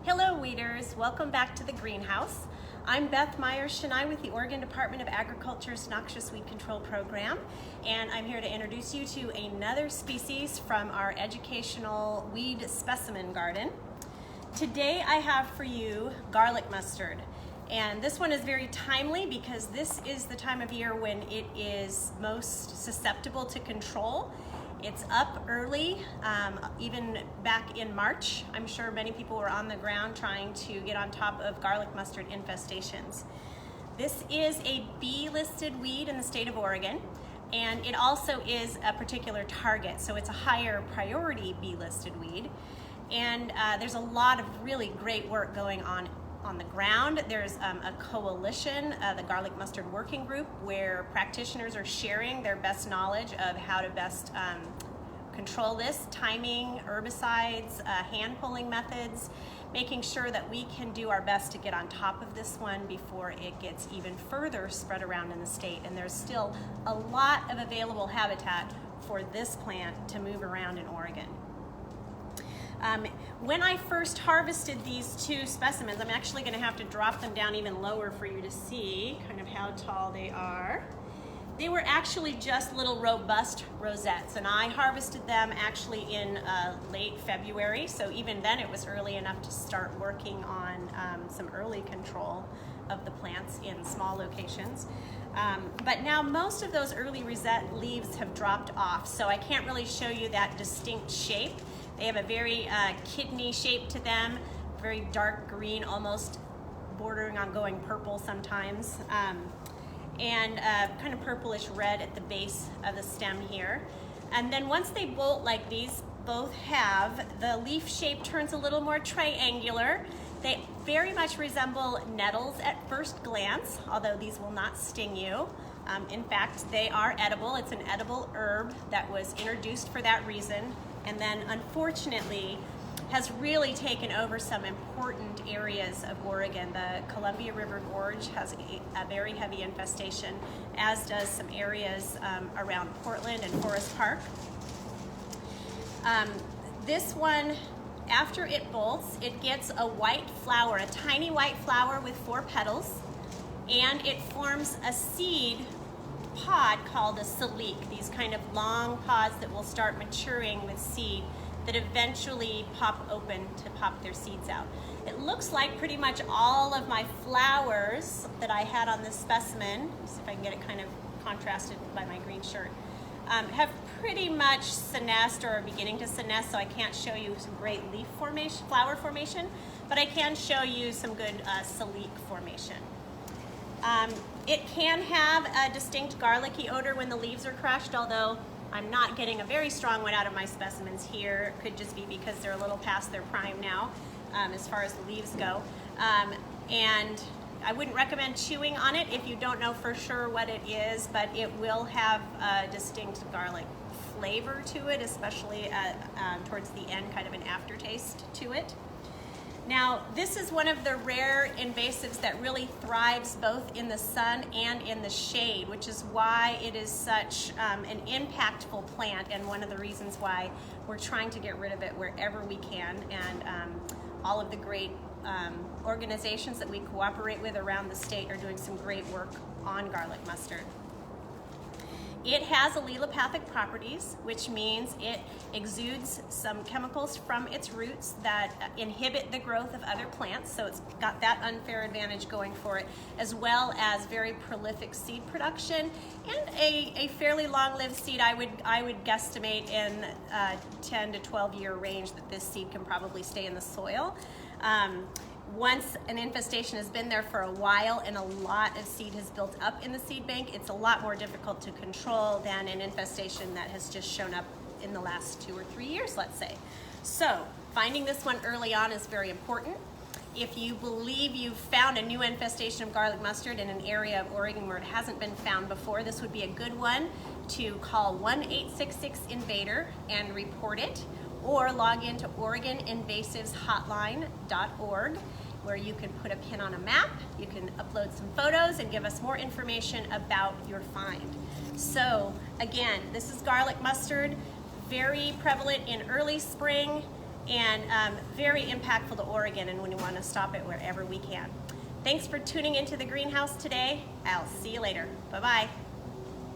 Hello weeders, welcome back to the greenhouse. I'm Beth Myers-Shanai with the Oregon Department of Agriculture's Noxious Weed Control Program, and I'm here to introduce you to another species from our educational weed specimen garden. Today I have for you garlic mustard, and this one is very timely because this is the time of year when it is most susceptible to control. It's up early, even back in March. I'm sure many people were on the ground trying to get on top of garlic mustard infestations. This is a bee-listed weed in the state of Oregon, and it also is a particular target, so it's a higher priority bee-listed weed. And there's a lot of really great work going on the ground. There's a coalition, the Garlic Mustard Working Group, where practitioners are sharing their best knowledge of how to best control this, timing, herbicides, hand pulling methods, making sure that we can do our best to get on top of this one before it gets even further spread around in the state. And there's still a lot of available habitat for this plant to move around in Oregon. When I first harvested these two specimens, I'm actually going to have to drop them down even lower for you to see kind of how tall they are. They were actually just little robust rosettes, and I harvested them actually in late February, so even then it was early enough to start working on some early control of the plants in small locations. But now most of those early rosette leaves have dropped off, so I can't really show you that distinct shape. They have a very kidney shape to them, very dark green, almost bordering on going purple sometimes, and kind of purplish red at the base of the stem here. And then once they bolt like these both have, the leaf shape turns a little more triangular. They very much resemble nettles at first glance, although these will not sting you. In fact, they are edible. It's an edible herb that was introduced for that reason, and then unfortunately has really taken over some important areas of Oregon. The Columbia River Gorge has a very heavy infestation, as does some areas around Portland and Forest Park. This one, after it bolts, it gets a white flower, a tiny white flower with 4 petals, and it forms a seed pod called a silique, these kind of long pods that will start maturing with seed that eventually pop open to pop their seeds out. It looks like pretty much all of my flowers that I had on this specimen, see if I can get it kind of contrasted by my green shirt, have pretty much senesced or are beginning to senesce, so I can't show you some great leaf formation, flower formation, but I can show you some good silique formation. It can have a distinct garlicky odor when the leaves are crushed, although I'm not getting a very strong one out of my specimens here. It could just be because they're a little past their prime now, as far as the leaves go. And I wouldn't recommend chewing on it if you don't know for sure what it is, but it will have a distinct garlic flavor to it, especially towards the end, kind of an aftertaste to it. Now, this is one of the rare invasives that really thrives both in the sun and in the shade, which is why it is such an impactful plant, and one of the reasons why we're trying to get rid of it wherever we can. And all of the great organizations that we cooperate with around the state are doing some great work on garlic mustard. It has allelopathic properties, which means it exudes some chemicals from its roots that inhibit the growth of other plants, so it's got that unfair advantage going for it, as well as very prolific seed production and a fairly long-lived seed. I would guesstimate in 10 to 12 year range that this seed can probably stay in the soil. Once an infestation has been there for a while and a lot of seed has built up in the seed bank, it's a lot more difficult to control than an infestation that has just shown up in the last 2 or 3 years, let's say. So finding this one early on is very important. If you believe you've found a new infestation of garlic mustard in an area of Oregon where it hasn't been found before, this would be a good one to call 1-866-INVADER and report it, or log into OregonInvasivesHotline.org, where you can put a pin on a map, you can upload some photos and give us more information about your find. So again, this is garlic mustard, very prevalent in early spring, and very impactful to Oregon, and we want to stop it wherever we can. Thanks for tuning into the greenhouse today. I'll see you later. Bye-bye.